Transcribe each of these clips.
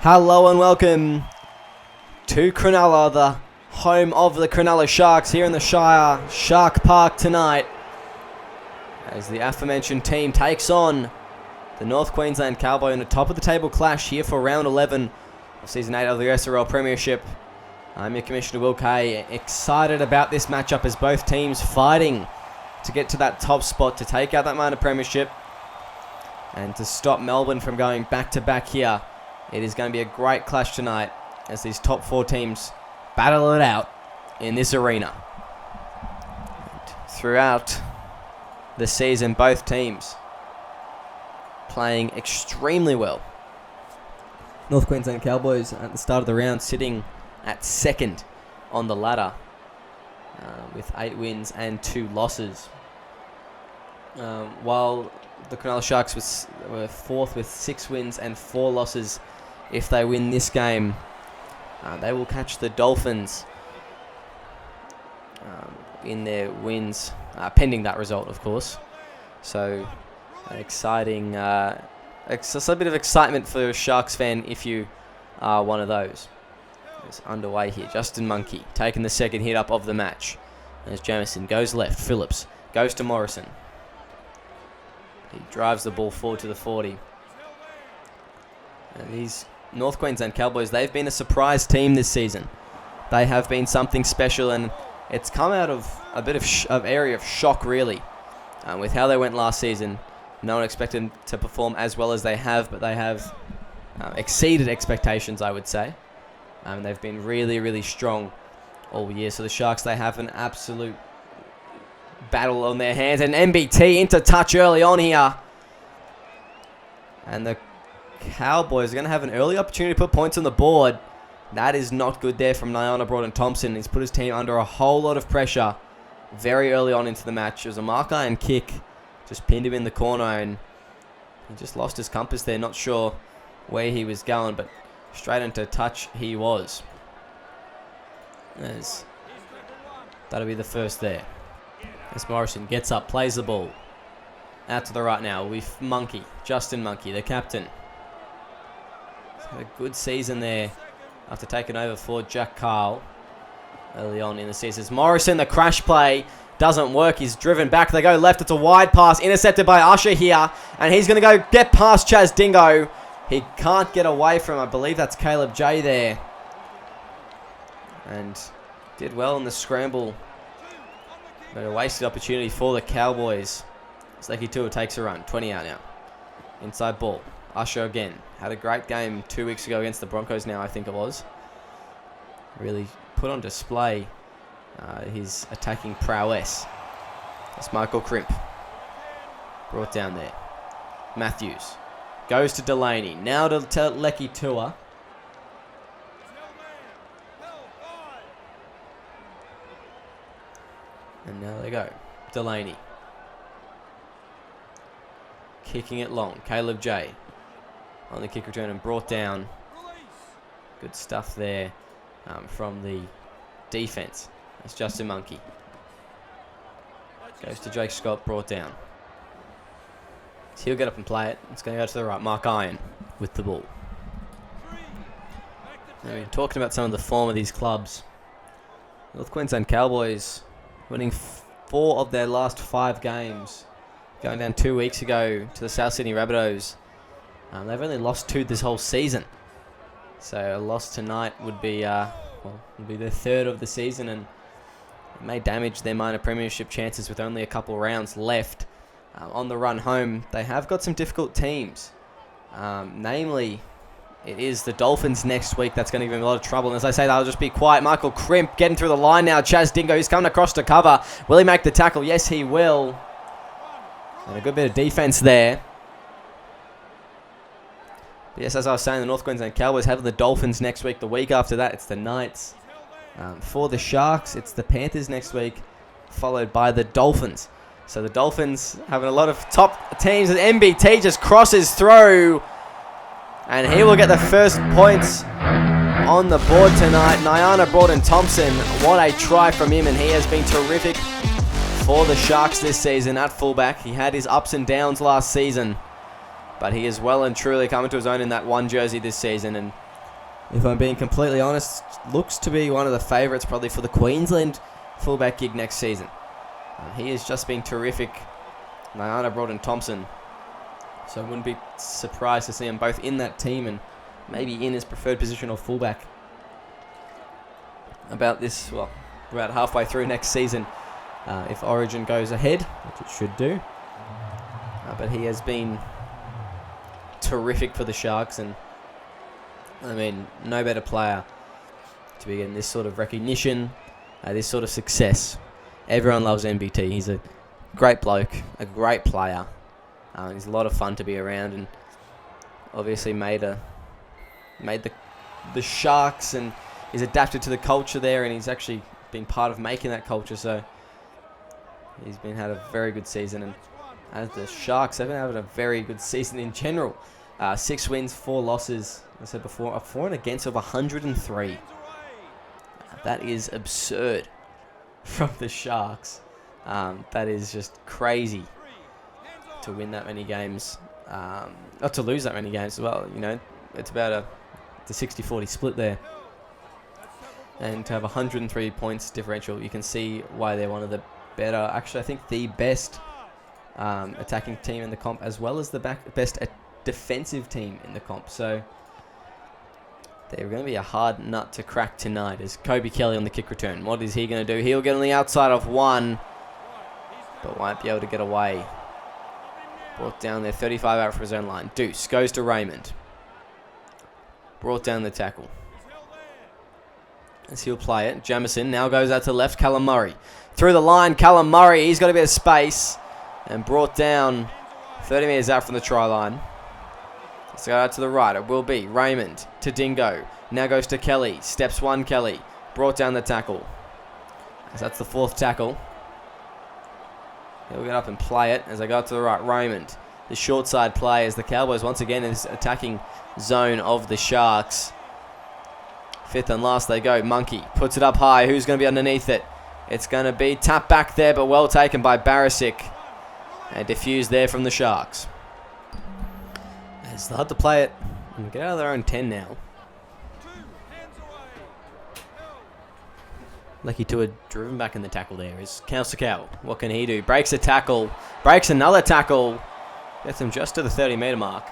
Hello and welcome to Cronulla, the home of the Cronulla Sharks here in the Shire Shark Park tonight, as the aforementioned team takes on the North Queensland Cowboys in a top of the table clash here for round 11 of season 8 of the SRL Premiership. I'm your Commissioner Will Kay, excited about this matchup as both teams fighting to get to that top spot to take out that minor premiership and to stop Melbourne from going back-to-back here. It is going to be a great clash tonight as these top four teams battle it out in this arena. And throughout the season, both teams playing extremely well. North Queensland Cowboys at the start of the round sitting at second on the ladder with 8 wins and 2 losses. While the Cronulla Sharks were fourth with 6 wins and 4 losses. If they win this game, they will catch the Dolphins in their wins, pending that result, of course. So, exciting. It's a bit of excitement for a Sharks fan if you are one of those. It's underway here. Justin Monkey taking the second hit up of the match. As Jamison goes left, Phillips goes to Morrison. He drives the ball forward to the 40. And these North Queensland Cowboys, they've been a surprise team this season. They have been something special, and it's come out of a bit of area of shock, really. With how they went last season, no one expected them to perform as well as they have, but they have exceeded expectations, I would say. They've been really, really strong all year. So the Sharks, they have an absolute battle on their hands. And MBT into touch early on here. And the Cowboys are going to have an early opportunity to put points on the board. That is not good there from Nyana Broughton-Thompson. He's put his team under a whole lot of pressure very early on into the match. It was a mark iron kick. Just pinned him in the corner, and he just lost his compass there. Not sure where he was going, but straight into touch he was. That'll be the first there. As Morrison gets up, plays the ball. Out to the right now with Monkey. Justin Monkey, the captain. He's had a good season there after taking over for Jack Carl early on in the season. As Morrison, the crash play doesn't work. He's driven back. They go left. It's a wide pass. Intercepted by Usher here. And he's going to go get past Chaz Dingo. He can't get away from, I believe that's Caleb J there. And did well in the scramble. But a wasted opportunity for the Cowboys. Lecky Tua takes a run. 20 out now. Inside ball. Usher again. Had a great game 2 weeks ago against the Broncos now, I think it was. Really put on display his attacking prowess. That's Michael Crimp. Brought down there. Matthews. Goes to Delaney. Now to Lecky Tua. And now they go. Delaney. Kicking it long. Caleb J. On the kick return and brought down. Good stuff there from the defense. That's Justin Monkey. Goes to Jake Scott. Brought down. So he'll get up and play it. It's going to go to the right. Mark Iron with the ball. Now we're talking about some of the form of these clubs. North Queensland Cowboys winning 4 of their last 5 games. Going down 2 weeks ago to the South Sydney Rabbitohs. They've only lost 2 this whole season. So a loss tonight would be their 3rd of the season, and it may damage their minor premiership chances with only a couple rounds left. On the run home, they have got some difficult teams. Namely, it is the Dolphins next week. That's going to give them a lot of trouble. And as I say, they'll just be quiet. Michael Crimp getting through the line now. Chaz Dingo, he's coming across to cover. Will he make the tackle? Yes, he will. And a good bit of defense there. But yes, as I was saying, the North Queensland Cowboys have the Dolphins next week. The week after that, it's the Knights. For the Sharks, it's the Panthers next week, followed by the Dolphins. So the Dolphins having a lot of top teams. And MBT just crosses through. And he will get the first points on the board tonight. Nyana Broughton-Thompson, what a try from him. And he has been terrific for the Sharks this season at fullback. He had his ups and downs last season, but he is well and truly coming to his own in that one jersey this season, and if I'm being completely honest, looks to be one of the favourites probably for the Queensland fullback gig next season. He has just been terrific. Nyana brought in Thompson, so I wouldn't be surprised to see him both in that team and maybe in his preferred position of fullback about halfway through next season, if Origin goes ahead, which it should do. But he has been terrific for the Sharks, and I mean, no better player to be getting this sort of recognition, this sort of success. Everyone loves MBT. He's a great bloke, a great player. He's a lot of fun to be around, and obviously made the Sharks, and he's adapted to the culture there, and he's actually been part of making that culture. So he's had a very good season, and as the Sharks have been having a very good season in general. 6 wins, 4 losses. As I said before, a for and against of 103. That is absurd from the Sharks. That is just crazy to win that many games. Not to lose that many games as well. You know, it's about the 60-40 split there. And to have 103 points differential, you can see why they're one of the better, actually I think the best attacking team in the comp, as well as the best defensive team in the comp. So they're going to be a hard nut to crack tonight. As Kobe Kelly on the kick return. What is he going to do? He'll get on the outside of one, but won't be able to get away. Brought down there, 35 out for his own line. Deuce goes to Raymond. Brought down the tackle. As he'll play it. Jamison now goes out to the left. Callum Murray. Through the line, Callum Murray. He's got a bit of space. And brought down 30 metres out from the try line. Let's go out to the right. It will be Raymond to Dingo. Now goes to Kelly. Steps one, Kelly. Brought down the tackle. As that's the 4th tackle. He'll get up and play it as they go to the right. Raymond. The short side play as the Cowboys once again in this attacking zone of the Sharks. 5th and last they go. Monkey puts it up high. Who's going to be underneath it? It's going to be tapped back there, but well taken by Barisic. And diffused there from the Sharks. They'll have to play it and get out of their own 10 now. Lucky to have driven back in the tackle there is Kausakau. What can he do? Breaks a tackle. Breaks another tackle. Gets them just to the 30-metre mark.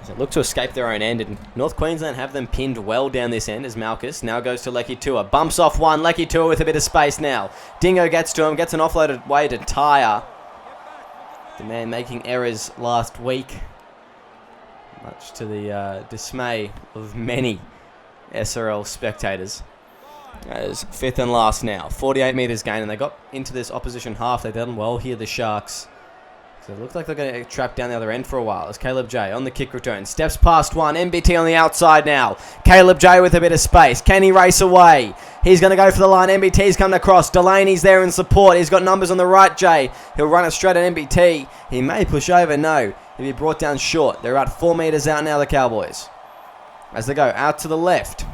As they look to escape their own end, and North Queensland have them pinned well down this end as Malchus now goes to Lecky Tua. Bumps off one. Lecky Tua with a bit of space now. Dingo gets to him. Gets an offloaded way to Tyre. The man making errors last week, much to the dismay of many SRL spectators. As 5th and last now, 48 metres gain, and they got into this opposition half. They've done well here, the Sharks. So it looks like they're going to get trapped down the other end for a while. As Caleb J on the kick return, steps past one. MBT on the outside now. Caleb J with a bit of space. Can he race away? He's going to go for the line. MBT's coming across. Delaney's there in support. He's got numbers on the right, J. He'll run it straight at MBT. He may push over. No. He'll be brought down short. They're at 4 metres out now, the Cowboys. As they go out to the left.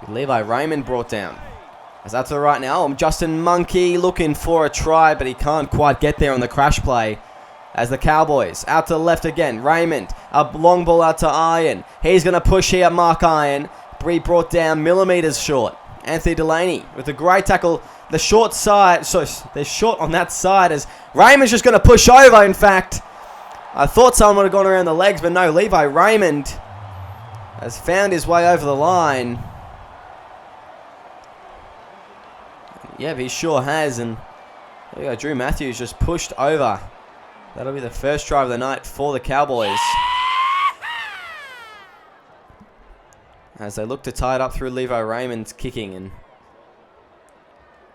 Levi Raymond brought down. As out to the right now, Justin Monkey looking for a try, but he can't quite get there on the crash play. As the Cowboys out to the left again. Raymond, a long ball out to Iron. He's going to push here, Mark Iron. Brought down millimetres short. Anthony Delaney with a great tackle. The short side, so they're short on that side as Raymond's just going to push over, in fact. I thought someone would have gone around the legs, but no, Levi Raymond has found his way over the line. Yeah, he sure has, and there we go. Drew Matthews just pushed over. That'll be the first try of the night for the Cowboys. As they look to tie it up through Levi Raymond's kicking, and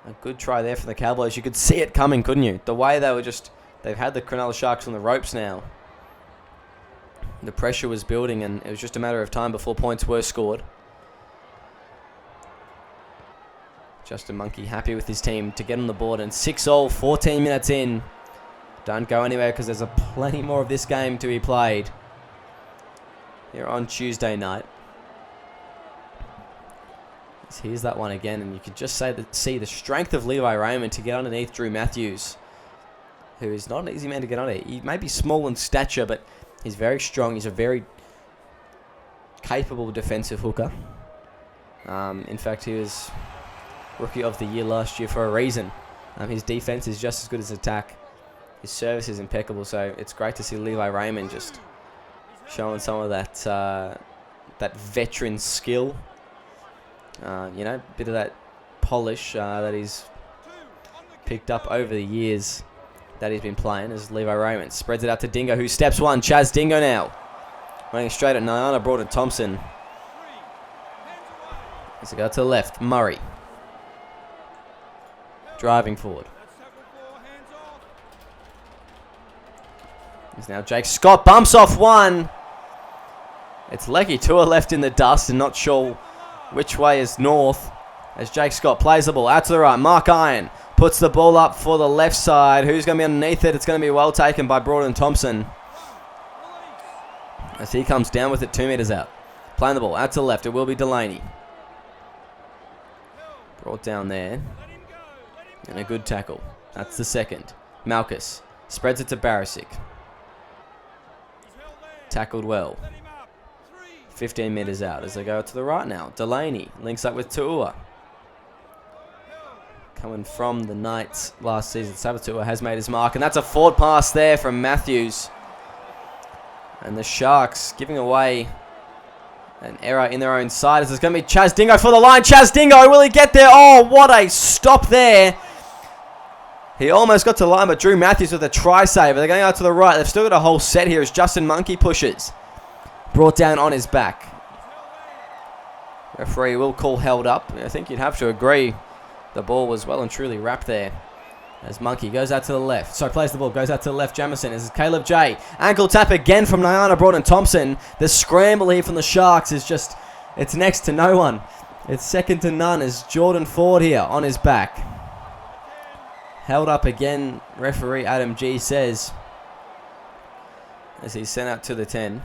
a good try there for the Cowboys. You could see it coming, couldn't you? The way they've had the Cronulla Sharks on the ropes now. The pressure was building, and it was just a matter of time before points were scored. Justin Monkey happy with his team to get on the board, and 6-all, 14 minutes in. Don't go anywhere because there's plenty more of this game to be played here on Tuesday night. So here's that one again, and you can just see the strength of Levi Raymond to get underneath Drew Matthews, who is not an easy man to get on. He may be small in stature, but He's very strong. He's a very capable defensive hooker. In fact, he was Rookie of the Year last year for a reason. His defense is just as good as his attack. His service is impeccable, so it's great to see Levi Raymond just showing some of that that veteran skill. You know, a bit of that polish that he's picked up over the years that he's been playing as Levi Raymond spreads it out to Dingo, who steps one. Chaz Dingo now running straight at Nyana Broughton-Thompson. As they go to the left, Murray driving forward. It's now Jake Scott, bumps off one. It's Lecky Tua left in the dust and not sure which way is north. As Jake Scott plays the ball out to the right, Mark Iron puts the ball up for the left side. Who's going to be underneath it? It's going to be well taken by Broughton-Thompson. As he comes down with it 2 meters out. Playing the ball out to the left, it will be Delaney. Brought down there. And a good tackle. That's the second. Malchus spreads it to Barisic. Tackled well. 15 meters out as they go to the right now. Delaney links up with Tuua. Coming from the Knights last season, Sabatua has made his mark, and that's a forward pass there from Matthews. And the Sharks giving away an error in their own side as it's going to be Chaz Dingo for the line. Chaz Dingo, will he get there? Oh, what a stop there. He almost got to the line, but Drew Matthews with a try saver. They're going out to the right. They've still got a whole set here as Justin Monkey pushes. Brought down on his back. Referee will call held up. I think you'd have to agree. The ball was well and truly wrapped there. As Monkey goes out to the left. Sorry, plays the ball. Goes out to the left. Jamison. This is Caleb J. Ankle tap again from Nyana Broughton-Thompson. The scramble here from the Sharks is just... It's next to no one. It's second to none as Jordan Ford here on his back. Held up again. Referee Adam G says. As he's sent out to the 10.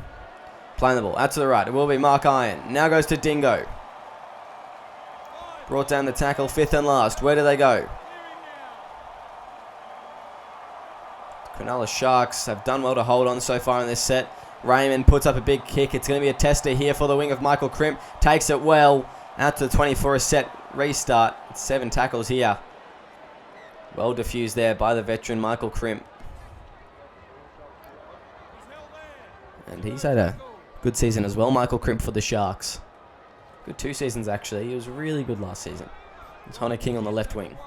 Playing the ball. Out to the right. It will be Mark Iron. Now goes to Dingo. Brought down the tackle. Fifth and last. Where do they go? Cronulla Sharks have done well to hold on so far in this set. Raymond puts up a big kick. It's going to be a tester here for the wing of Michael Crimp. Takes it well. Out to the 20 for a set restart. 7 tackles here. Well diffused there by the veteran Michael Crimp. And he's had a good season as well, Michael Crimp, for the Sharks. Good 2 seasons, actually. He was really good last season. Connor King on the left wing.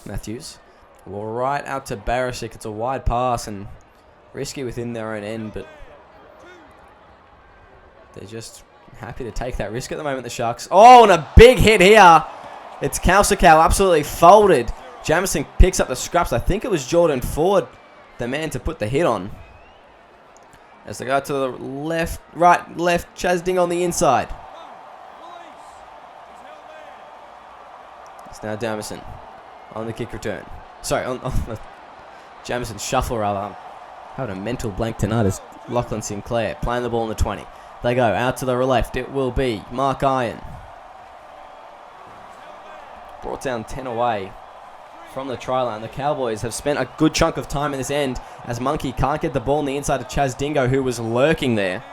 Matthews. Well, right out to Barisic. It's a wide pass and risky within their own end, but they're just happy to take that risk at the moment, the Sharks. Oh, and a big hit here. It's Kausakau absolutely folded. Jamison picks up the scraps. I think it was Jordan Ford, the man to put the hit on. As they go to the left, right, left. Chaz Ding on the inside. It's now Jamison on the kick return. Sorry, on the Jamison shuffle rather. I'm having a mental blank tonight as Lachlan Sinclair playing the ball in the 20. They go out to the left. It will be Mark Iron. Brought down 10 away from the try line. The Cowboys have spent a good chunk of time in this end as Monkey can't get the ball on the inside of Chaz Dingo, who was lurking there.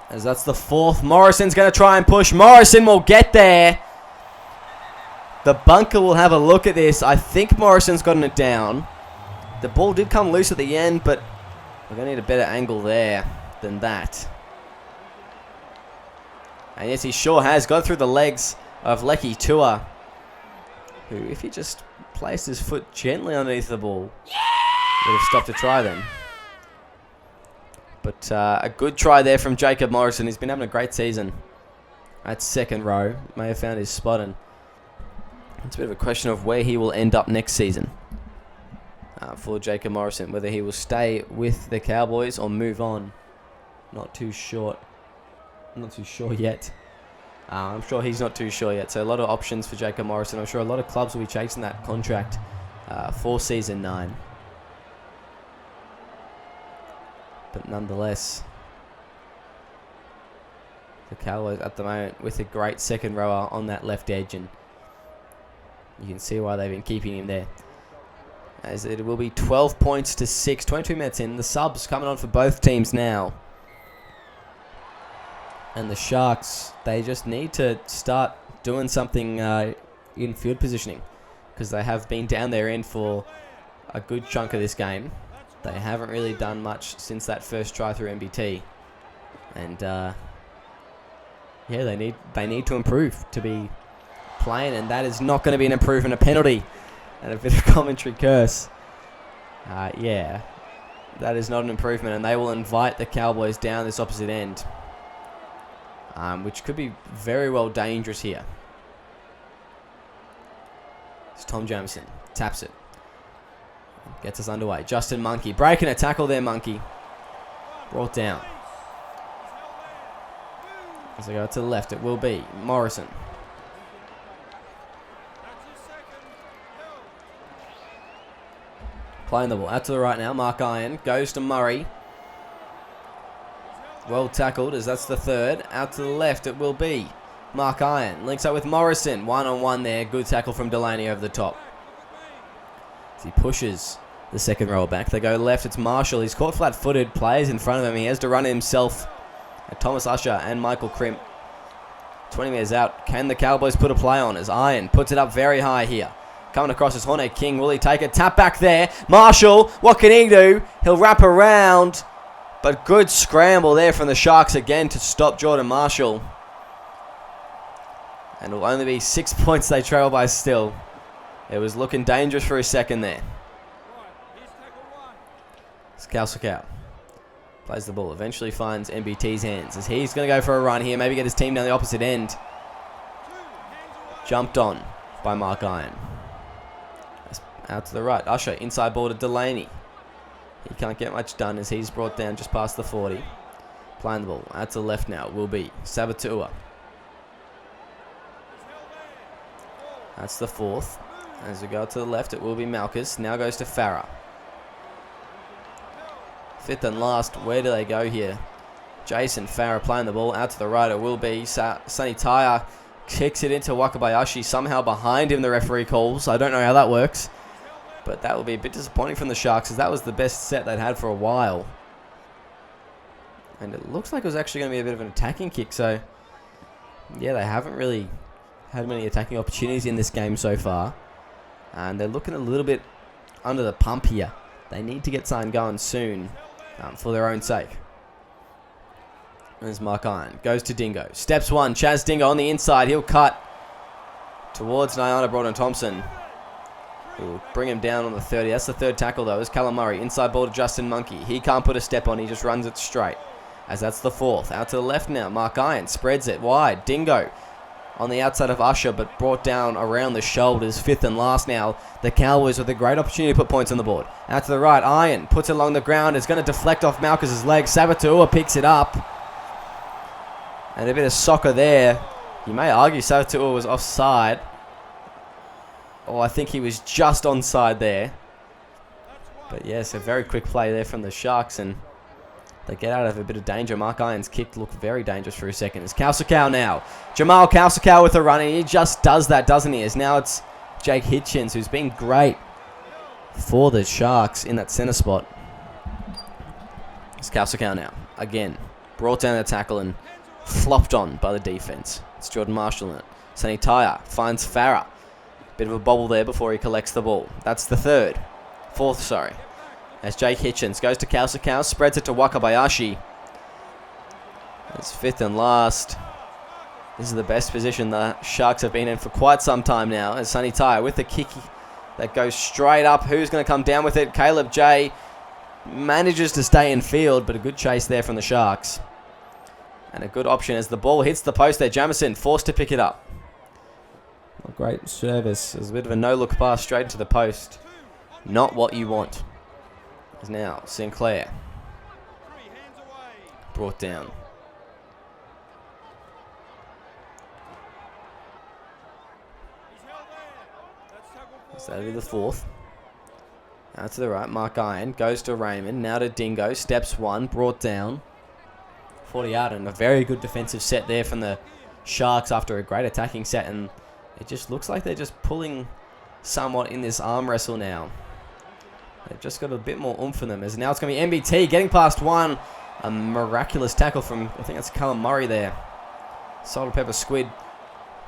As that's the 4th. Morrison's going to try and push. Morrison will get there. The bunker will have a look at this. I think Morrison's gotten it down. The ball did come loose at the end, but we're going to need a better angle there than that. And yes, he sure has got through the legs of Lecky Tua, who, if he just placed his foot gently underneath the ball, would have stopped a try then. But a good try there from Jacob Morrison. He's been having a great season at second row. May have found his spot, and it's a bit of a question of where he will end up next season for Jacob Morrison. Whether he will stay with the Cowboys or move on. Not too sure yet. I'm sure he's not too sure yet. So a lot of options for Jacob Morrison. I'm sure a lot of clubs will be chasing that contract for season 9. But nonetheless, the Cowboys at the moment with a great second rower on that left edge, and you can see why they've been keeping him there. as it will be 12 points to 6. 22 minutes in. The subs coming on for both teams now. And the Sharks, they just need to start doing something in field positioning, because they have been down their end for a good chunk of this game. They haven't really done much since that first try through MBT. And yeah, they need to improve to be playing, and that is not going to be an improvement. A penalty and a bit of commentary curse. Yeah, that is not an improvement, and they will invite the Cowboys down this opposite end, which could be very well dangerous here. It's Tom Jamison, taps it, gets us underway. Justin Monkey breaking a tackle there. Monkey brought down. As I go to the left, it will be Morrison. Playing the ball out to the right now. Mark Iron goes to Murray. Well tackled, as that's the third. Out to the left, it will be Mark Iron. Links up with Morrison. One-on-one there. Good tackle from Delaney over the top. As he pushes the second row back. They go left. It's Marshall. He's caught flat-footed. Players in front of him. He has to run it himself. Thomas Usher and Michael Crimp. 20 metres out. Can the Cowboys put a play on as Iron puts it up very high here? Coming across is Hone King. Will he take it? Tap back there. Marshall, what can he do? He'll wrap around. But good scramble there from the Sharks again to stop Jordan Marshall. And it will only be 6 points they trail by still. It was looking dangerous for a second there. It's Kalsakau. Plays the ball. Eventually finds MBT's hands as he's going to go for a run here. Maybe get his team down the opposite end. Jumped on by Mark Iron. Out to the right. Usher inside ball to Delaney. He can't get much done as he's brought down just past the 40. Playing the ball. Out to the left now. Will be Sabatua. That's the fourth. As we go to the left, it will be Malchus. Now goes to Farah. Fifth and last. Where do they go here? Jason Farah playing the ball. Out to the right, it will be Sonny Taya. Kicks it into Wakabayashi. Somehow behind him, the referee calls. I don't know how that works. But that will be a bit disappointing from the Sharks, as that was the best set they'd had for a while. And it looks like it was actually going to be a bit of an attacking kick. So, yeah, they haven't really had many attacking opportunities in this game so far. And they're looking a little bit under the pump here. They need to get something going soon for their own sake. There's Mark Iron. Goes to Dingo. Steps one. Chaz Dingo on the inside. He'll cut towards Nyana Broughton-Thompson. He'll bring him down on the 30. That's the third tackle, though. It's Callum Murray. Inside ball to Justin Monkey. He can't put a step on. He just runs it straight. As that's the fourth. Out to the left now. Mark Iron spreads it wide. Dingo on the outside of Usher, but brought down around the shoulders. Fifth and last now. The Cowboys with a great opportunity to put points on the board. Out to the right. Iron puts it along the ground. It's going to deflect off Malchus's leg. Sabatua picks it up. And a bit of soccer there. You may argue Sabatua was offside. Oh, I think he was just onside there. But yes, a very quick play there from the Sharks, and they get out of a bit of danger. Mark Iron's kick looked very dangerous for a second. It's Kalsakau now. Jamal Kalsakau with a run, and he just does that, doesn't he? As now it's Jake Hitchens, who's been great for the Sharks in that centre spot. It's Kalsakau now. Again, brought down the tackle and flopped on by the defense. It's Jordan Marshall in it. Sonny Taya finds Farah. Bit of a bobble there before he collects the ball. That's the fourth, sorry. As Jake Hitchens goes to Kalsakau, spreads it to Wakabayashi. It's fifth and last. This is the best position the Sharks have been in for quite some time now. As Sonny Taya with the kick that goes straight up. Who's going to come down with it? Caleb J manages to stay in field, but a good chase there from the Sharks. And a good option as the ball hits the post there. Jamison forced to pick it up. A great service. It was a bit of a no-look pass straight into the post. Not what you want. As now Sinclair brought down. So that'll be the fourth. Out to the right. Mark Iron goes to Raymond. Now to Dingo. Steps one. Brought down. 40 out, and a very good defensive set there from the Sharks after a great attacking set, and it just looks like they're just pulling somewhat in this arm wrestle now. They've just got a bit more oomph in them. As now it's going to be MBT getting past one. A miraculous tackle from, I think that's Callum Murray there. Salt and pepper squid.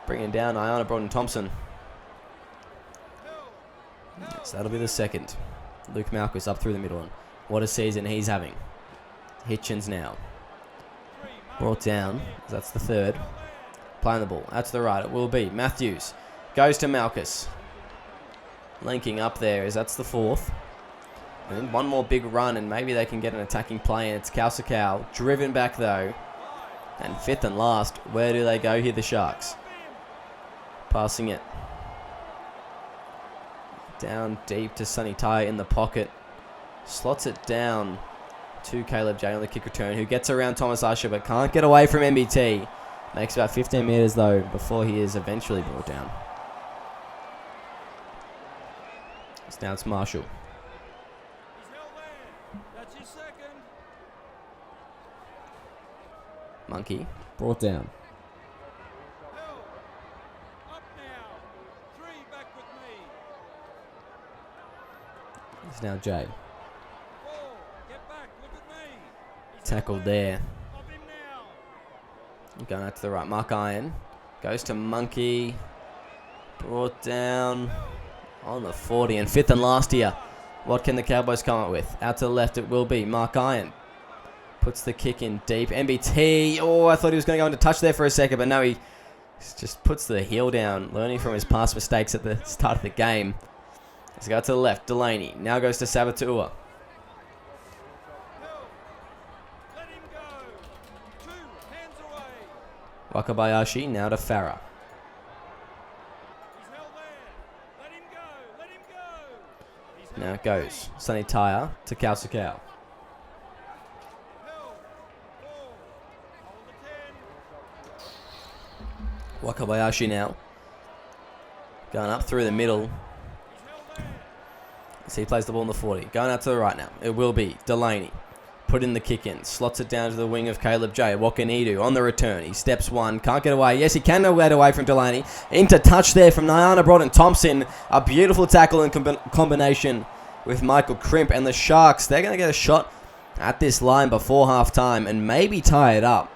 Bringing down Iana Broughton-Thompson. So that'll be the second. Luke Malchus up through the middle. And what a season he's having. Hitchens now. Brought down. That's the third. Playing the ball. That's the right. It will be. Matthews. Goes to Malchus. Linking up there as that's the fourth. And then one more big run and maybe they can get an attacking play. And it's Kausakau. Driven back though. And fifth and last. Where do they go here, the Sharks? Passing it. Down deep to Sonny Tai in the pocket. Slots it down to Caleb J on the kick return, who gets around Thomas Usher but can't get away from MBT. Makes about 15 metres though before he is eventually brought down. So now it's Marshall. Monkey brought down. It's now Jay. Tackled there. Going out to the right. Mark Iron goes to Monkey. Brought down on the 40 and fifth and last here. What can the Cowboys come up with? Out to the left it will be Mark Iron. Puts the kick in deep. MBT. Oh, I thought he was going to go into touch there for a second, but no, he just puts the heel down, learning from his past mistakes at the start of the game. Let's go to the left. Delaney now goes to Sabatua. Wakabayashi now to Farah. Now it goes. Sonny Tyre to Kausakau. Wakabayashi now. Going up through the middle. So he plays the ball in the 40. Going out to the right now. It will be Delaney. Put in the kick in. Slots it down to the wing of Caleb J. What can he do? On the return. He steps one. Can't get away. Yes, he can get away from Delaney. Into touch there from Iana Broughton-Thompson. A beautiful tackle in combination with Michael Crimp. And the Sharks, they're going to get a shot at this line before half-time and maybe tie it up,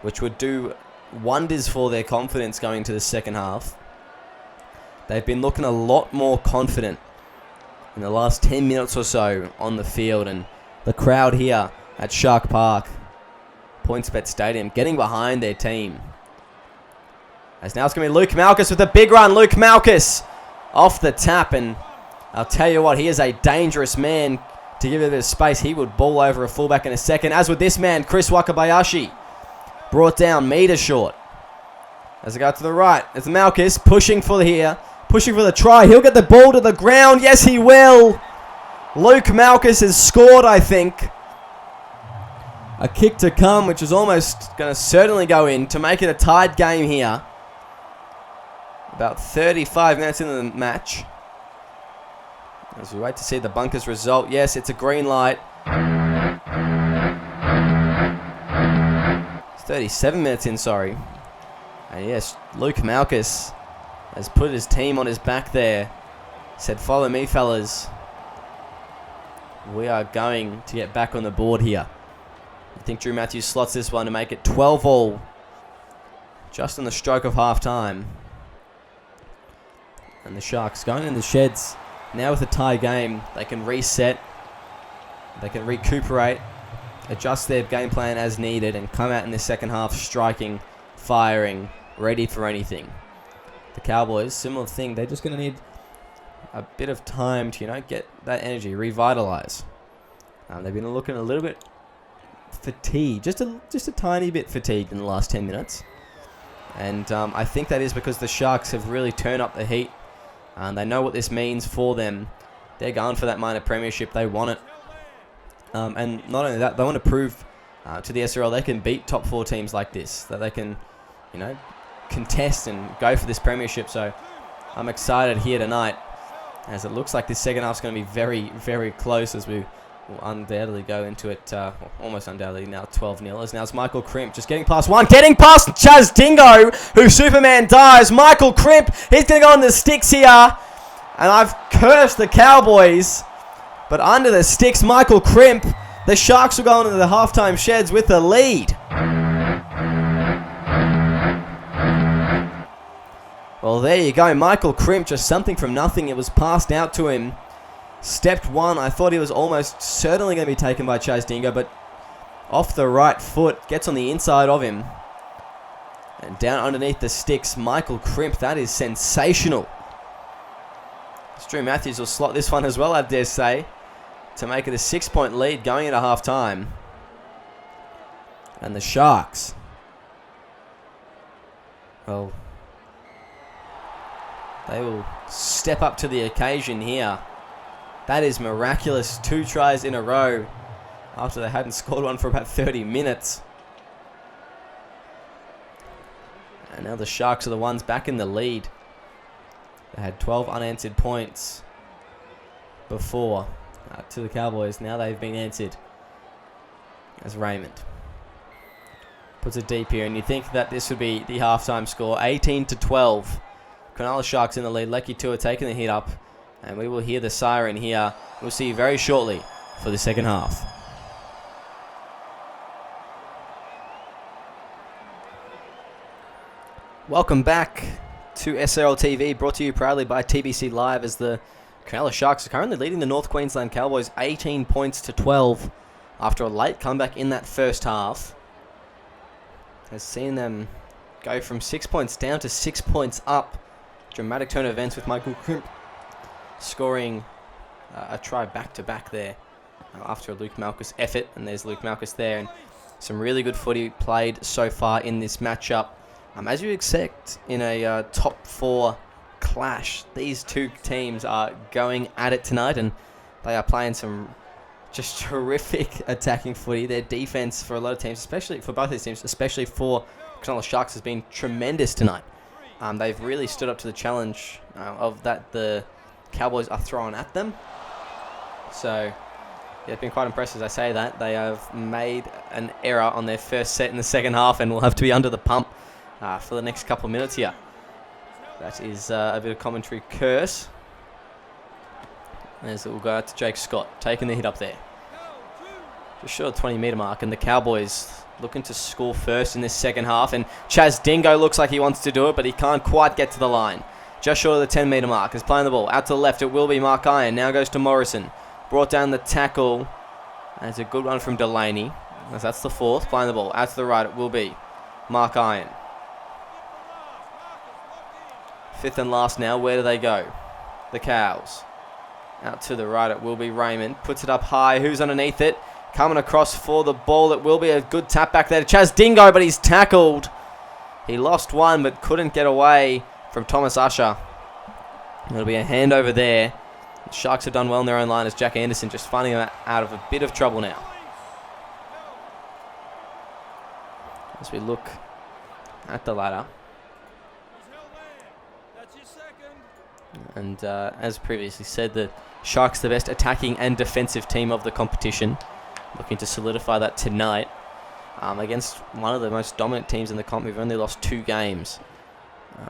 which would do wonders for their confidence going into the second half. They've been looking a lot more confident in the last 10 minutes or so on the field, and the crowd here at Shark Park, PointsBet Stadium, getting behind their team. As now it's going to be Luke Malchus with a big run. Luke Malchus off the tap, and I'll tell you what, he is a dangerous man. To give it a bit of space, he would ball over a fullback in a second. As with this man, Chris Wakabayashi, brought down metre short. As I go to the right, it's Malchus pushing for here. Pushing for the try. He'll get the ball to the ground. Yes, he will. Luke Malchus has scored, I think. A kick to come, which is almost going to certainly go in to make it a tied game here. About 35 minutes into the match. As we wait to see the bunkers result. Yes, it's a green light. It's 37 minutes in, sorry. And yes, Luke Malchus has put his team on his back there. Said, follow me, fellas. We are going to get back on the board here. I think Drew Matthews slots this one to make it 12-all. Just on the stroke of half-time. And the Sharks going in the sheds. Now with a tie game, they can reset. They can recuperate. Adjust their game plan as needed. And come out in the second half striking, firing, ready for anything. The Cowboys, similar thing. They're just going to need a bit of time to, get that energy, revitalize. They've been looking a little bit fatigued, just a tiny bit fatigued in the last 10 minutes. And I think that is because the Sharks have really turned up the heat. They know what this means for them. They're going for that minor premiership. They want it. And not only that, they want to prove to the SRL they can beat top 4 teams like this. That they can, contest and go for this premiership. So I'm excited here tonight, as it looks like this second half is going to be very, very close, as we will undoubtedly go into it, almost undoubtedly now 12-0. As now it's Michael Crimp just getting past one, getting past Chaz Dingo, who Superman dies. Michael Crimp, he's going to go on the sticks here. And I've cursed the Cowboys But under the sticks, Michael Crimp. The Sharks will go into the halftime sheds with the lead. Well, there you go. Michael Crimp, just something from nothing. It was passed out to him. Stepped one. I thought he was almost certainly going to be taken by Chaz Dingo, but off the right foot, gets on the inside of him. And down underneath the sticks, Michael Crimp. That is sensational. Drew Matthews will slot this one as well, I dare say, to make it a 6-point lead going into half-time. And the Sharks, well, they will step up to the occasion here. That is miraculous. 2 tries in a row after they hadn't scored one for about 30 minutes. And now the Sharks are the ones back in the lead. They had 12 unanswered points before to the Cowboys. Now they've been answered as Raymond puts it deep here. And you think that this would be the halftime score. 18-12. Cronulla Sharks in the lead. Lecky Tua taking the hit up. And we will hear the siren here. We'll see you very shortly for the second half. Welcome back to SRL TV, brought to you proudly by TBC Live, as the Cronulla Sharks are currently leading the North Queensland Cowboys 18 points to 12 after a late comeback in that first half. Has seen them go from 6 points down to 6 points up. Dramatic turn of events with Michael Crimp scoring a try back-to-back there after a Luke Malkus effort, and there's Luke Malkus there, and some really good footy played so far in this matchup. As you expect in a top 4 clash, these two teams are going at it tonight, and they are playing some just terrific attacking footy. Their defense for a lot of teams, especially for both these teams, especially for Cronulla Sharks, has been tremendous tonight. They've really stood up to the challenge of that the Cowboys are throwing at them. So yeah, it's been quite impressive. As I say that, they have made an error on their first set in the second half and will have to be under the pump for the next couple of minutes here. That is a bit of commentary curse. As it will go out to Jake Scott, taking the hit up there. Just short of the 20-metre mark, and the Cowboys looking to score first in this second half. And Chaz Dingo looks like he wants to do it, but he can't quite get to the line. Just short of the 10-metre mark. Is playing the ball out to the left. It will be Mark Iron. Now goes to Morrison. Brought down the tackle. And it's a good one from Delaney. As that's the fourth. Playing the ball out to the right. It will be Mark Iron. Fifth and last now. Where do they go? The Cows. Out to the right. It will be Raymond. Puts it up high. Who's underneath it? Coming across for the ball. It will be a good tap back there to Chaz Dingo, but he's tackled. He lost one, but couldn't get away from Thomas Usher. It'll be a handover there. The Sharks have done well in their own line, as Jack Anderson just finding him out of a bit of trouble now. As we look at the ladder. And as previously said, the Sharks the best attacking and defensive team of the competition. Looking to solidify that tonight against one of the most dominant teams in the comp. We've only lost 2 games.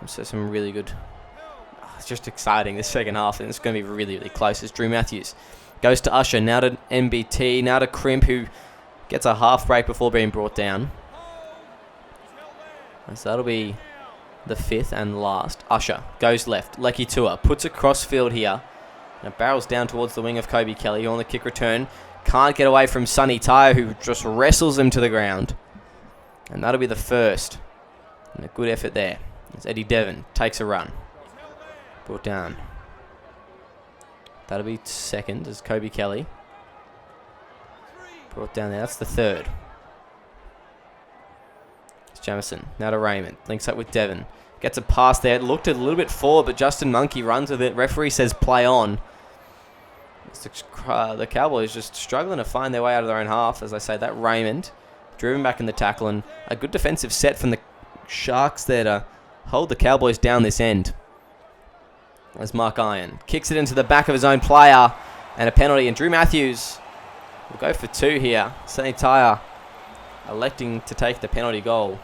So some really good... it's just exciting, this second half, and it's going to be really, really close as Drew Matthews goes to Usher, now to MBT, now to Crimp, who gets a half break before being brought down. So that'll be the 5th and last. Usher goes left. Lecky Tua puts a crossfield here. And barrels down towards the wing of Kobe Kelly on the kick return. Can't get away from Sonny Tyre, who just wrestles him to the ground. And that'll be the first. And a good effort there. As Eddie Devon takes a run. Brought down. That'll be second as Kobe Kelly. Brought down there. That's the third. It's Jamison. Now to Raymond. Links up with Devon. Gets a pass there. It looked a little bit forward, but Justin Monkey runs with it. Referee says play on. The Cowboys just struggling to find their way out of their own half. As I say, that Raymond driven back in the tackle, and a good defensive set from the Sharks there to hold the Cowboys down this end. As Mark Iron kicks it into the back of his own player, and a penalty, and Drew Matthews will go for 2 here. Sonny Tyre electing to take the penalty goal.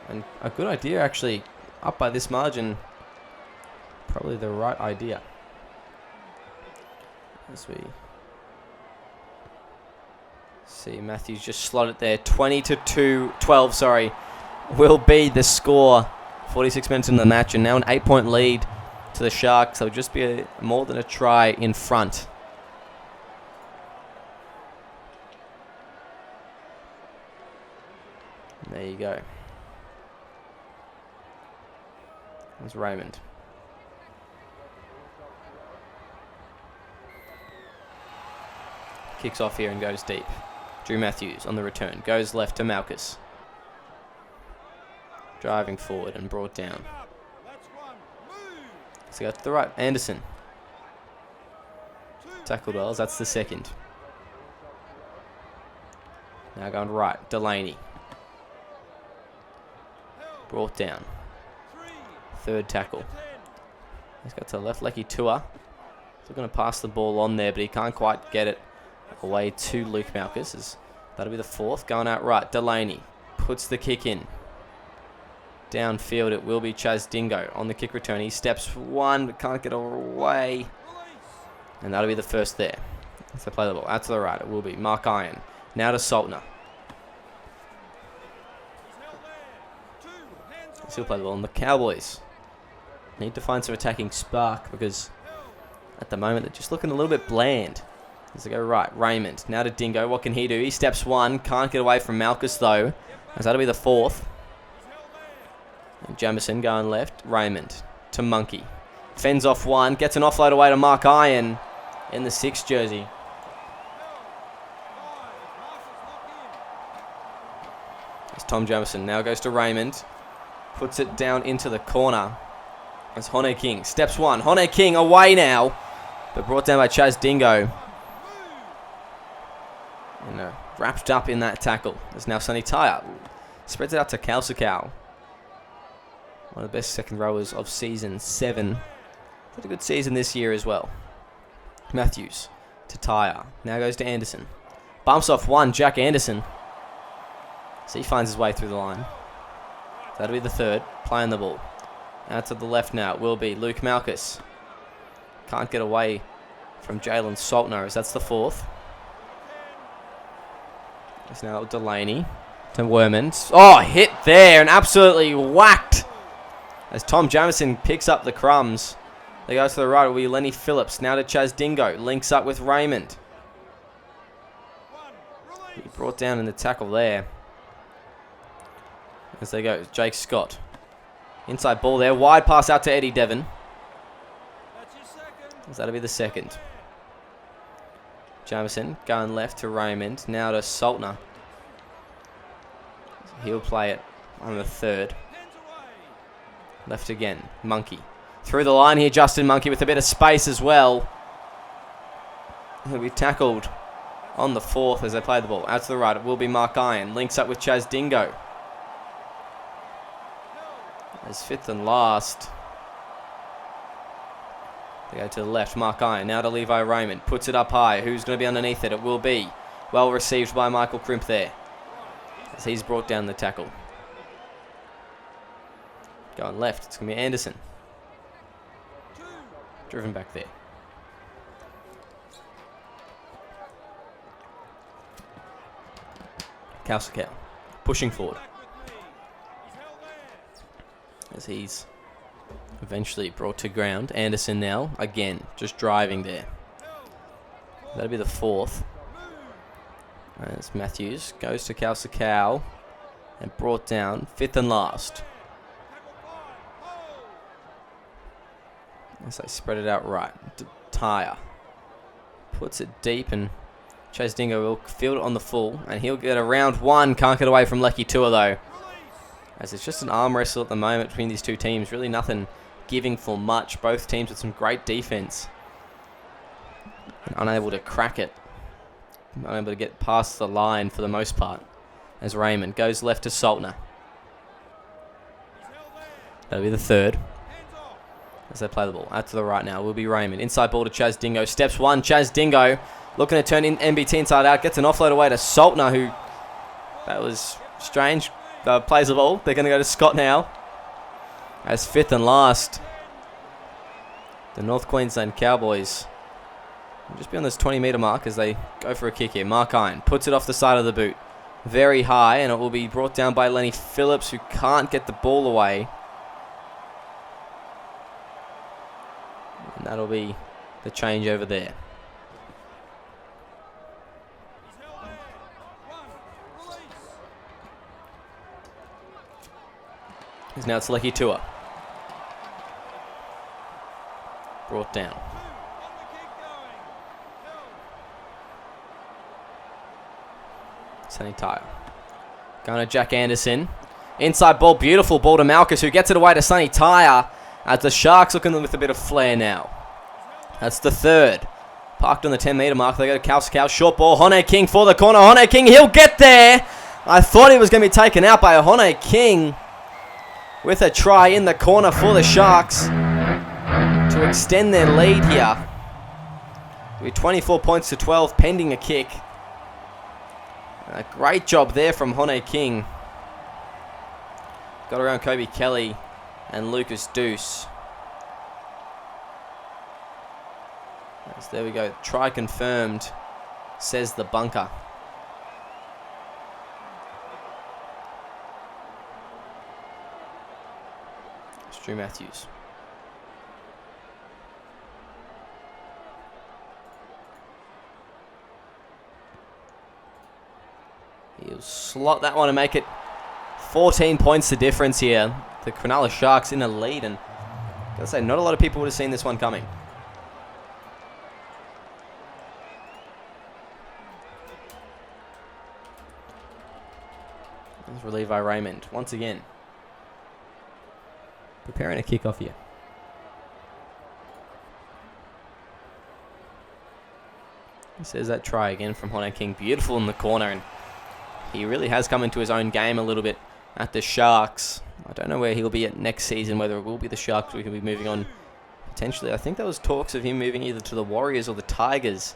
And a good idea, actually, up by this margin. Probably the right idea. As we see Matthews just slot it there. 12, sorry, will be the score. 46 minutes in the match, and now an 8-point lead to the Sharks. So just be more than a try in front. There you go. There's Raymond. Kicks off here and goes deep. Drew Matthews on the return. Goes left to Malchus. Driving forward and brought down. So go to the right. Anderson. Tackled well. That's the second. Now going right. Delaney. Brought down. Third tackle. He's got to the left. Lecky Tua. Still going to pass the ball on there, but he can't quite get it away to Luke Malchus. That'll be the fourth. Going out right. Delaney puts the kick in. Downfield, it will be Chaz Dingo on the kick return. He steps one, but can't get away. And that'll be the first there. So play the ball. Out to the right, it will be Mark Iron. Now to Saltner. Still play the ball. And the Cowboys need to find some attacking spark, because at the moment they're just looking a little bit bland. As they go right, Raymond. Now to Dingo. What can he do? He steps one. Can't get away from Malchus, though. As that'll be the fourth. And Jamison going left. Raymond to Monkey. Fends off one. Gets an offload away to Mark Iron in the 6th jersey. As Tom Jamison now goes to Raymond. Puts it down into the corner. As Hone King steps one. Hone King away now. But brought down by Chaz Dingo. And wrapped up in that tackle. There's now Sonny Tyre. Spreads it out to Kalsakau. One of the best second rowers of season 7. Had a good season this year as well. Matthews to Tyre. Now goes to Anderson. Bumps off one, Jack Anderson. So he finds his way through the line. That'll be the third. Playing the ball. Out to the left now. It will be Luke Malchus. Can't get away from Jalen Saltner, as that's the fourth. It's now Delaney to Wermans. Oh, hit there and absolutely whacked. As Tom Jamison picks up the crumbs. They go to the right. It will be Lenny Phillips. Now to Chaz Dingo. Links up with Raymond. He brought down in the tackle there. As they go, Jake Scott. Inside ball there. Wide pass out to Eddie Devon. As that'll be the second. Jamison going left to Raymond. Now to Saltner. He'll play it on the third. Left again. Monkey. Through the line here, Justin Monkey with a bit of space as well. He'll be tackled on the fourth as they play the ball. Out to the right, it will be Mark Iron. Links up with Chaz Dingo. As fifth and last. They go to the left, Mark Iron. Now to Levi Raymond. Puts it up high. Who's going to be underneath it? It will be well received by Michael Crimp there. As he's brought down the tackle. Going left, it's going to be Anderson. Driven back there. Kalsakau pushing forward. As he's eventually brought to ground. Anderson now, again, just driving there. That'll be the fourth. As Matthews goes to Kalsakau and brought down, fifth and last. As they spread it out right. Tyre puts it deep, and Chaz Dingo will field it on the full, and he'll get around one. Can't get away from Lecky Tua though. As it's just an arm wrestle at the moment between these two teams. Really nothing giving for much. Both teams with some great defense. And unable to crack it. Unable to get past the line for the most part. As Raymond goes left to Saltner. That'll be the third. As they play the ball. Out to the right now will be Raymond. Inside ball to Chaz Dingo. Steps one. Chaz Dingo looking to turn in MBT inside out. Gets an offload away to Saltner, who... That was strange. Plays the ball. They're going to go to Scott now. As fifth and last. The North Queensland Cowboys Just beyond this 20-metre mark as they go for a kick here. Mark Iron puts it off the side of the boot. Very high, and it will be brought down by Lenny Phillips, who can't get the ball away. And that'll be the change over there. Now it's Lecky Tua. Brought down. Sonny Tyre. Going to Jack Anderson. Inside ball, beautiful ball to Malchus, who gets it away to Sonny Tyre. As the Sharks looking with a bit of flair now. That's the third. Parked on the 10-metre mark. They go to Kauskau. Short ball. Hone King for the corner. Hone King, he'll get there. I thought he was going to be taken out by Hone King. With a try in the corner for the Sharks to extend their lead here. With 24 points to 12 pending a kick. A great job there from Hone King. Got around Kobe Kelly and Lucas Deuce. As there we go. Try confirmed, says the bunker. Drew Matthews. He'll slot that one and make it 14 points the difference here. The Cronulla Sharks in the lead, and I gotta say, not a lot of people would have seen this one coming. There's Levi Raymond once again. Preparing a kickoff here. He says that try again from Hone King. Beautiful in the corner, and he really has come into his own game a little bit at the Sharks. I don't know where he'll be at next season, whether it will be the Sharks or he can be moving on potentially. I think there was talks of him moving either to the Warriors or the Tigers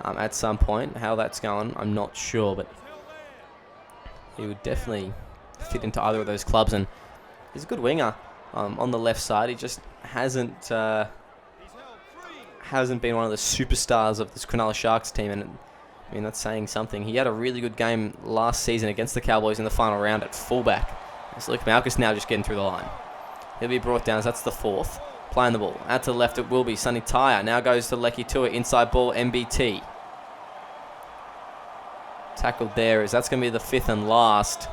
at some point. How that's going, I'm not sure, but he would definitely fit into either of those clubs, and he's a good winger. On the left side, he just hasn't been one of the superstars of this Cronulla Sharks team, and I mean that's saying something. He had a really good game last season against the Cowboys in the final round at fullback. So Luke Malchus now just getting through the line. He'll be brought down, so that's the fourth. Playing the ball. Out to the left it will be Sonny Tyre. Now goes to Lecky Tua, inside ball, MBT. Tackled there, as that's going to be the fifth and last.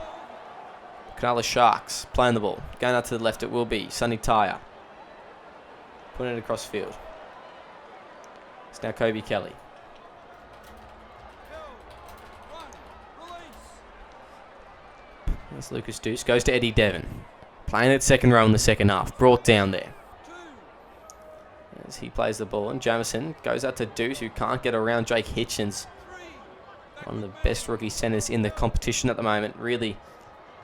Cronulla Sharks playing the ball. Going out to the left it will be Sonny Tyre. Putting it across field. It's now Kobe Kelly. That's Lucas Deuce. Goes to Eddie Devon. Playing at second row in the second half. Brought down there. As he plays the ball. And Jamison goes out to Deuce, who can't get around Jake Hitchens. One of the best rookie centers in the competition at the moment. Really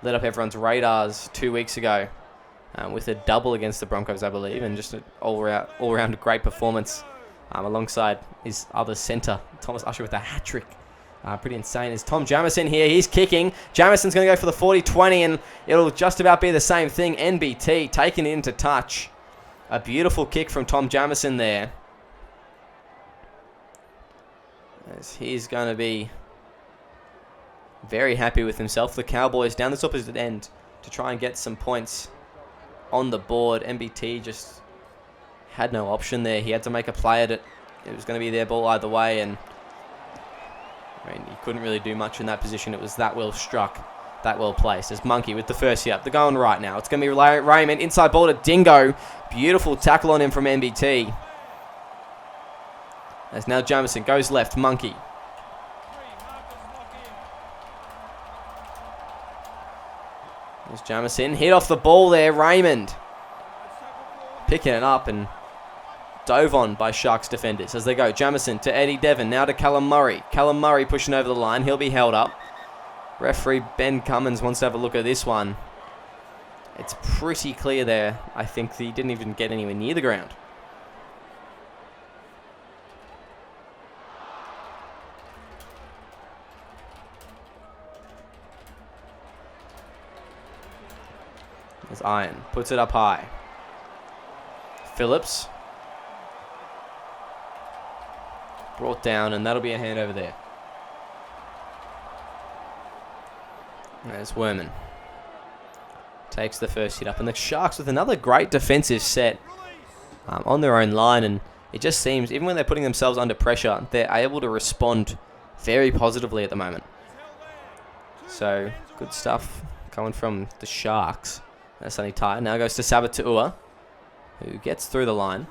lit up everyone's radars 2 weeks ago with a double against the Broncos, I believe, and just an all-round great performance alongside his other centre, Thomas Usher, with a hat-trick. Pretty insane. Is Tom Jamison here. He's kicking. Jamison's going to go for the 40-20, and it'll just about be the same thing. NBT taken into touch. A beautiful kick from Tom Jamison there. As he's going to be very happy with himself. The Cowboys down this opposite end to try and get some points on the board. MBT just had no option there. He had to make a play at it. It was going to be their ball either way, and I mean, he couldn't really do much in that position. It was that well struck, that well placed. As Monkey with the first hit up. They're going right now. It's going to be Raymond. Inside ball to Dingo. Beautiful tackle on him from MBT. As now Jamison goes left. Monkey. There's Jamison. Hit off the ball there. Raymond picking it up and dove on by Sharks defenders as they go. Jamison to Eddie Devon. Now to Callum Murray. Callum Murray pushing over the line. He'll be held up. Referee Ben Cummins wants to have a look at this one. It's pretty clear there. I think he didn't even get anywhere near the ground. There's Iron. Puts it up high. Phillips. Brought down, and that'll be a hand over there. There's Werman. Takes the first hit up. And the Sharks with another great defensive set on their own line. And it just seems, even when they're putting themselves under pressure, they're able to respond very positively at the moment. So, good stuff coming from the Sharks. That's Sonny Tyre. Now goes to Sabatu'ua, who gets through the line.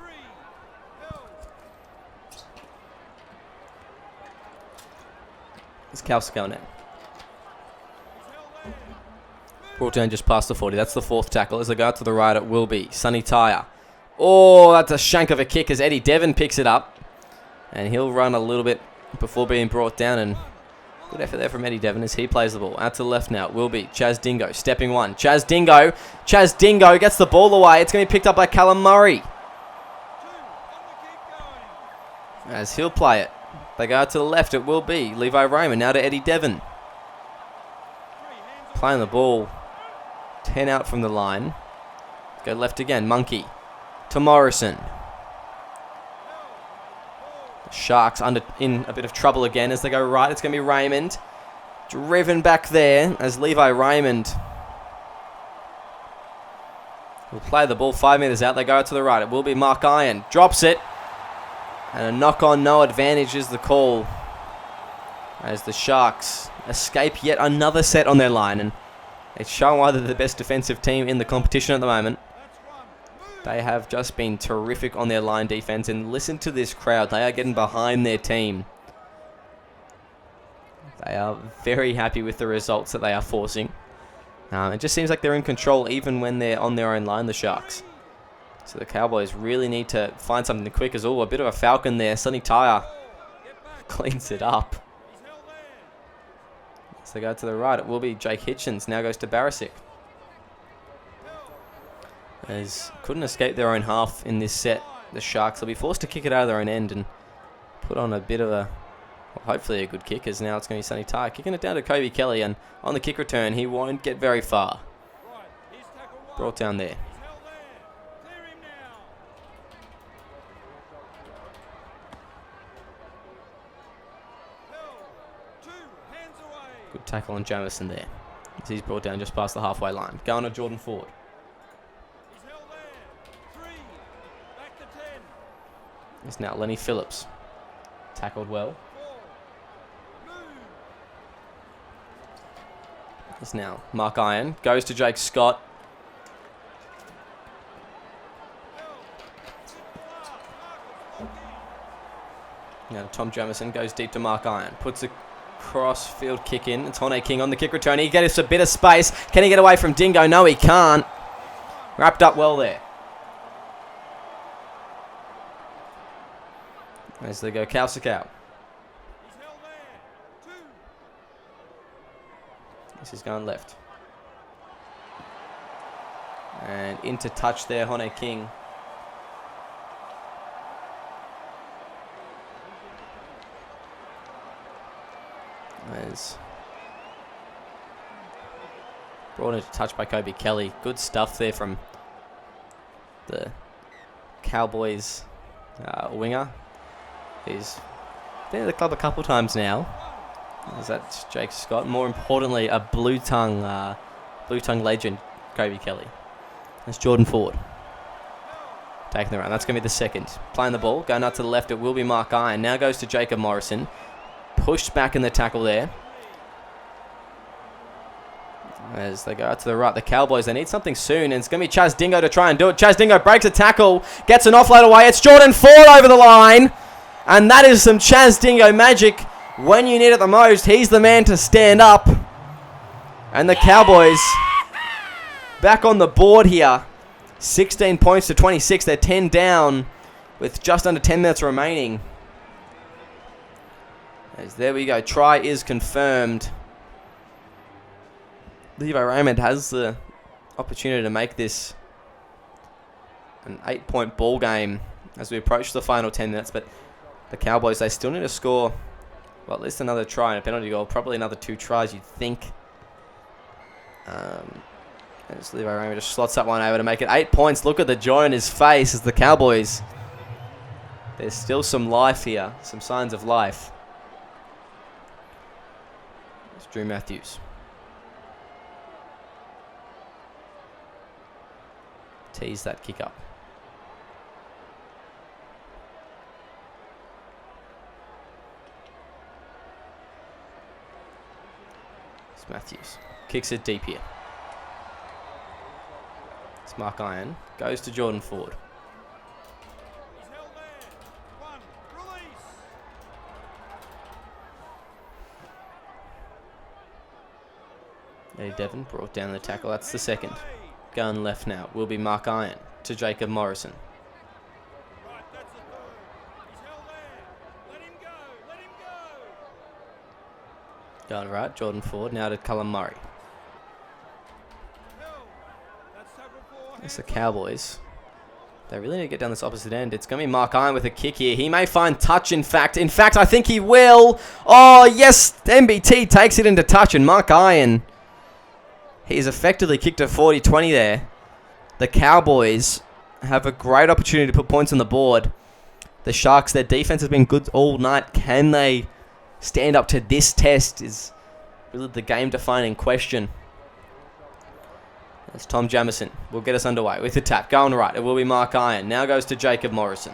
It's Kalsko now. Brought down just past the 40. That's the fourth tackle. As they go out to the right, it will be Sonny Tyre. Oh, that's a shank of a kick as Eddie Devon picks it up. And he'll run a little bit before being brought down. And good effort there from Eddie Devon as he plays the ball. Out to the left now. It will be Chaz Dingo. Stepping one. Chaz Dingo gets the ball away. It's going to be picked up by Callum Murray. As he'll play it. They go out to the left. It will be Levi Raymond. Now to Eddie Devon. Playing the ball. 10 out from the line. Go left again. Monkey. To Morrison. The Sharks in a bit of trouble again as they go right. It's going to be Raymond. Driven back there as Levi Raymond will play the ball 5 metres out. They go out to the right. It will be Mark Iron. Drops it. And a knock on, no advantage is the call. As the Sharks escape yet another set on their line. And it's shown why they're the best defensive team in the competition at the moment. They have just been terrific on their line defense. And listen to this crowd. They are getting behind their team. They are very happy with the results that they are forcing. It just seems like they're in control even when they're on their own line, the Sharks. So the Cowboys really need to find something quick as well. A bit of a falcon there. Sonny Tyre cleans it up. So they go to the right. It will be Jake Hitchens. Now goes to Barisic. As couldn't escape their own half in this set, the Sharks will be forced to kick it out of their own end and put on a bit of a, well, hopefully a good kick, as now it's going to be Sonny Tyre kicking it down to Kobe Kelly, and on the kick return he won't get very far. Brought down there. Good tackle on Jamison there. As he's brought down just past the halfway line. Going to Jordan Ford. It's now Lenny Phillips. Tackled well. It's now Mark Iron. Goes to Jake Scott. Now Tom Jamison goes deep to Mark Iron. Puts a cross-field kick in. It's Hone King on the kick return. He gets a bit of space. Can he get away from Dingo? No, he can't. Wrapped up well there. As they go Kalsikau. This is going left. And into touch there, Hone King. As brought into touch by Kobe Kelly. Good stuff there from the Cowboys winger. He's been at the club a couple times now. That's Jake Scott. More importantly, a blue tongue legend, Kobe Kelly. That's Jordan Ford. Taking the run. That's going to be the second. Playing the ball. Going out to the left. It will be Mark Iron. Now goes to Jacob Morrison. Pushed back in the tackle there. As they go out to the right, the Cowboys, they need something soon, and it's going to be Chaz Dingo to try and do it. Chaz Dingo breaks a tackle, gets an offload away. It's Jordan Ford over the line, and that is some Chaz Dingo magic. When you need it the most, he's the man to stand up. And the Cowboys back on the board here. 16 points to 26. They're 10 down with just under 10 minutes remaining. As there we go. Try is confirmed. Levi Raymond has the opportunity to make this an 8-point ball game as we approach the final 10 minutes. But the Cowboys, they still need to score, well, at least another try and a penalty goal. Probably another 2 tries, you'd think. As Levi Raymond just slots that one over to make it 8 points. Look at the joy on his face as the Cowboys, There's still some life here, some signs of life. It's Drew Matthews. Tease that kick up. It's Matthews. Kicks it deep here. It's Mark Iron. Goes to Jordan Ford. Eddie Devon brought down the tackle. That's the second. Going left now will be Mark Iron to Jacob Morrison. Going right, Jordan Ford now to Callum Murray. It's the Cowboys. They really need to get down this opposite end. It's going to be Mark Iron with a kick here. He may find touch, in fact. In fact, I think he will. Oh, yes. MBT takes it into touch, and Mark Iron, he's effectively kicked a 40-20 there. The Cowboys have a great opportunity to put points on the board. The Sharks, their defense has been good all night. Can they stand up to this test is really the game-defining question. As Tom Jamison will get us underway with the tap. Going right, it will be Mark Iron. Now goes to Jacob Morrison.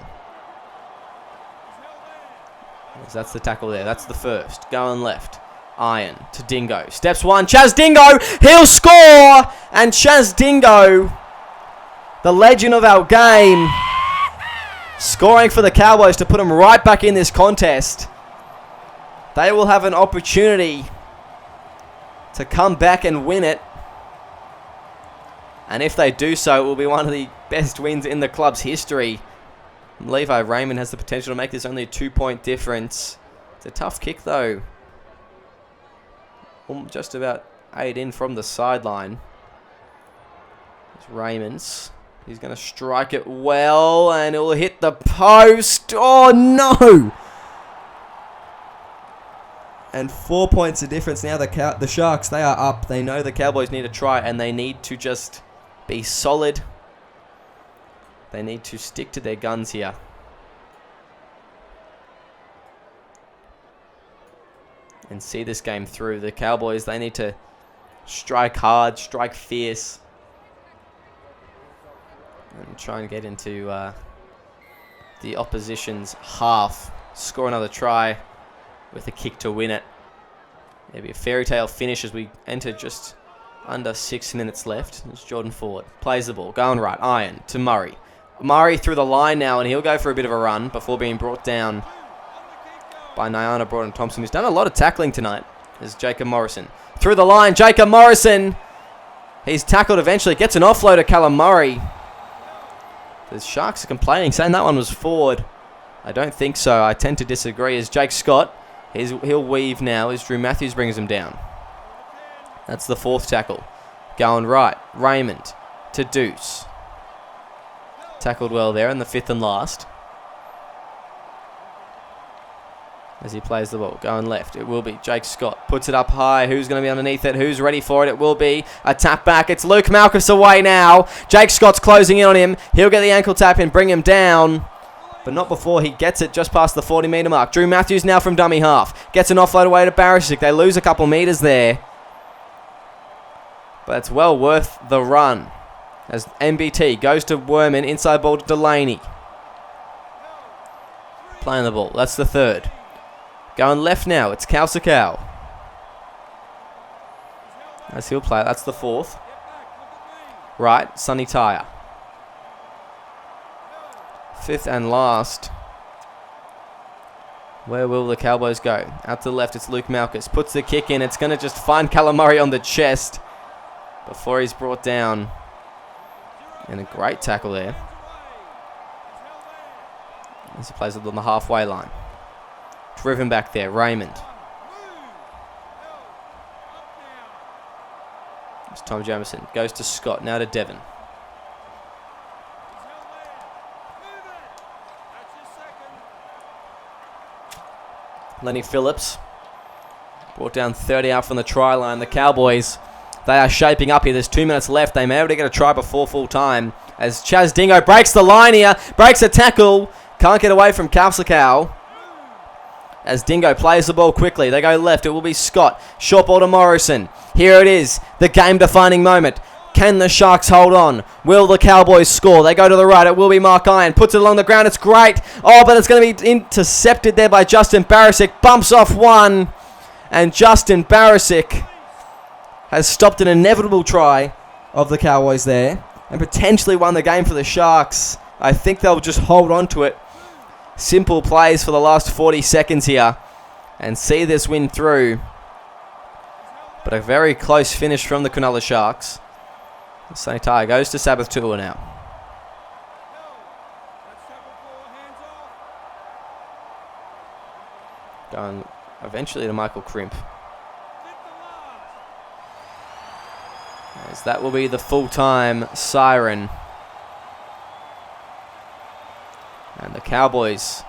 As that's the tackle there. That's the first. Going left. Iron to Dingo. Steps one. Chaz Dingo. He'll score. And Chaz Dingo, the legend of our game, scoring for the Cowboys to put them right back in this contest. They will have an opportunity to come back and win it. And if they do so, it will be one of the best wins in the club's history. Levi Raymond has the potential to make this only a 2-point difference. It's a tough kick, though. Just about 8 in from the sideline. It's Raymond's. He's going to strike it well, and it will hit the post. Oh, no! And 4 points of difference now. The Sharks, they are up. They know the Cowboys need a try, and they need to just be solid. They need to stick to their guns here. And see this game through. The Cowboys, they need to strike hard, strike fierce. And try and get into the opposition's half. Score another try with a kick to win it. Maybe a fairy tale finish as we enter just under 6 minutes left. It's Jordan Ford. Plays the ball. Going right. Iron to Murray. Murray through the line now, and he'll go for a bit of a run before being brought down by Nyana Broughton-Thompson, who's done a lot of tackling tonight. Is Jacob Morrison. Through the line. Jacob Morrison. He's tackled eventually. Gets an offload to Callum Murray. The Sharks are complaining, saying that one was forward. I don't think so. I tend to disagree. As Jake Scott, he'll weave now as Drew Matthews brings him down. That's the fourth tackle. Going right. Raymond to Deuce. Tackled well there in the fifth and last. As he plays the ball. Going left. It will be Jake Scott. Puts it up high. Who's going to be underneath it? Who's ready for it? It will be a tap back. It's Luke Malkus away now. Jake Scott's closing in on him. He'll get the ankle tap and bring him down. But not before he gets it just past the 40-metre mark. Drew Matthews now from dummy half. Gets an offload away to Barisic. They lose a couple metres there. But it's well worth the run. As MBT goes to Werman. Inside ball to Delaney. Playing the ball. That's the third. Going left now. It's Kausakau. As he'll play. That's the fourth. Right. Sonny Tyre. Fifth and last. Where will the Cowboys go? Out to the left, it's Luke Malkus. Puts the kick in. It's going to just find Callum Murray on the chest before he's brought down. And a great tackle there. As he plays it on the halfway line. Driven back there, Raymond. It's Tom Jamison. Goes to Scott, now to Devon. Lenny Phillips brought down 30 out from the try line. The Cowboys, they are shaping up here. There's 2 minutes left. They may be able to get a try before full time. As Chaz Dingo breaks the line here, breaks a tackle, Can't get away from Calcical. As Dingo plays the ball quickly. They go left. It will be Scott. Short ball to Morrison. Here it is. The game-defining moment. Can the Sharks hold on? Will the Cowboys score? They go to the right. It will be Mark Iron. Puts it along the ground. It's great. Oh, but it's going to be intercepted there by Justin Barisic. Bumps off one. And Justin Barisic has stopped an inevitable try of the Cowboys there. And potentially won the game for the Sharks. I think they'll just hold on to it. Simple plays for the last 40 seconds here. And see this win through. But a very close finish from the Cronulla Sharks. St. Ty goes to Sabbath Tour now. Going eventually to Michael Crimp. As that will be the full-time siren. And the Cowboys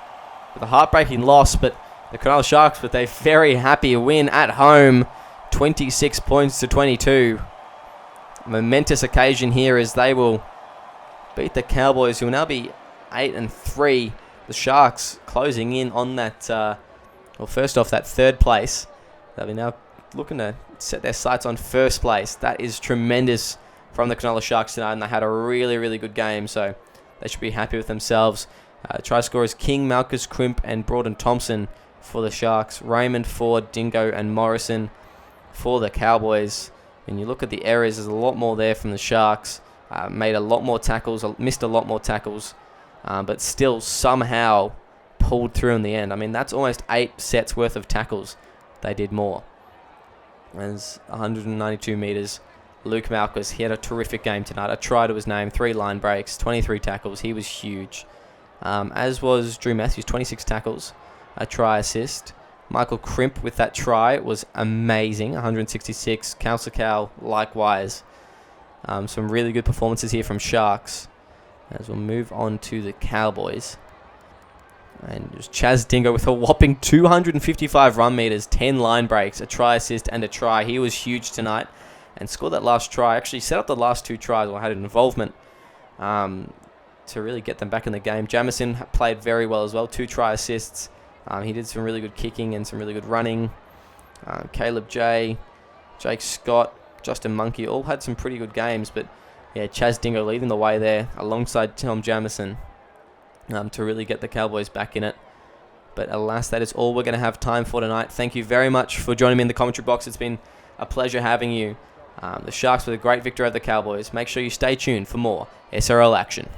with a heartbreaking loss, but the Cronulla Sharks with a very happy win at home. 26 points to 22. Momentous occasion here as they will beat the Cowboys, who will now be 8-3. The Sharks closing in on that, well, first off, that third place. They'll be now looking to set their sights on first place. That is tremendous from the Cronulla Sharks tonight, and they had a really, really good game, so they should be happy with themselves. Try scorers King, Malchus, Crimp, and Broughton Thompson for the Sharks. Raymond, Ford, Dingo, and Morrison for the Cowboys. And you look at the errors, there's a lot more there from the Sharks. Made a lot more tackles, missed a lot more tackles, but still somehow pulled through in the end. I mean, that's almost 8 sets worth of tackles. They did more. There's 192 metres. Luke Malchus, he had a terrific game tonight. A try to his name, 3 line breaks, 23 tackles. He was huge. As was Drew Matthews, 26 tackles, a try assist. Michael Crimp with that try was amazing, 166. Calcical likewise. Some really good performances here from Sharks. As we'll move on to the Cowboys. And just Chaz Dingo with a whopping 255 run meters, 10 line breaks, a try assist and a try. He was huge tonight and scored that last try. Actually set up the last 2 tries, or had an involvement to really get them back in the game. Jamison played very well as well, 2 try assists. He did some really good kicking and some really good running. Caleb J, Jake Scott, Justin Monkey all had some pretty good games, but yeah, Chaz Dingo leading the way there alongside Tom Jamison to really get the Cowboys back in it. But alas, that is all we're going to have time for tonight. Thank you very much for joining me in the commentary box. It's been a pleasure having you. The Sharks with a great victory over the Cowboys. Make sure you stay tuned for more SRL action.